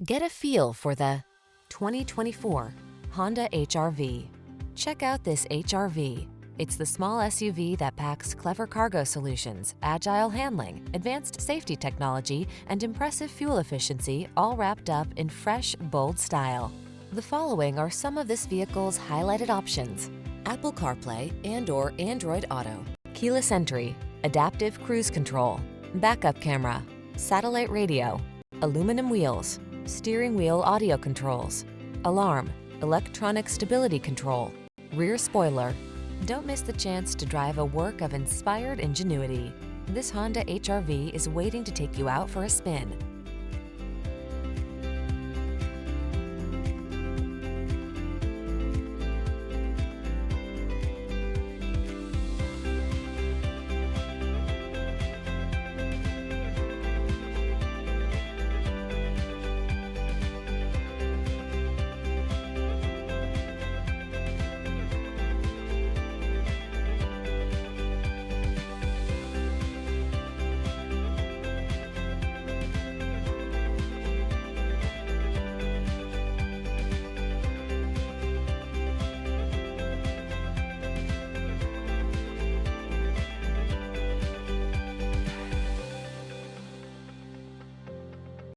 Get a feel for the 2024 Honda HR-V. Check out this HR-V. It's the small SUV that packs clever cargo solutions, agile handling, advanced safety technology, and impressive fuel efficiency, all wrapped up in fresh, bold style. The following are some of this vehicle's highlighted options: Apple CarPlay and/or Android Auto, keyless entry, adaptive cruise control, backup camera, satellite radio, aluminum wheels, steering wheel audio controls, alarm, electronic stability control, rear spoiler. Don't miss the chance to drive a work of inspired ingenuity. This Honda HR-V is waiting to take you out for a spin.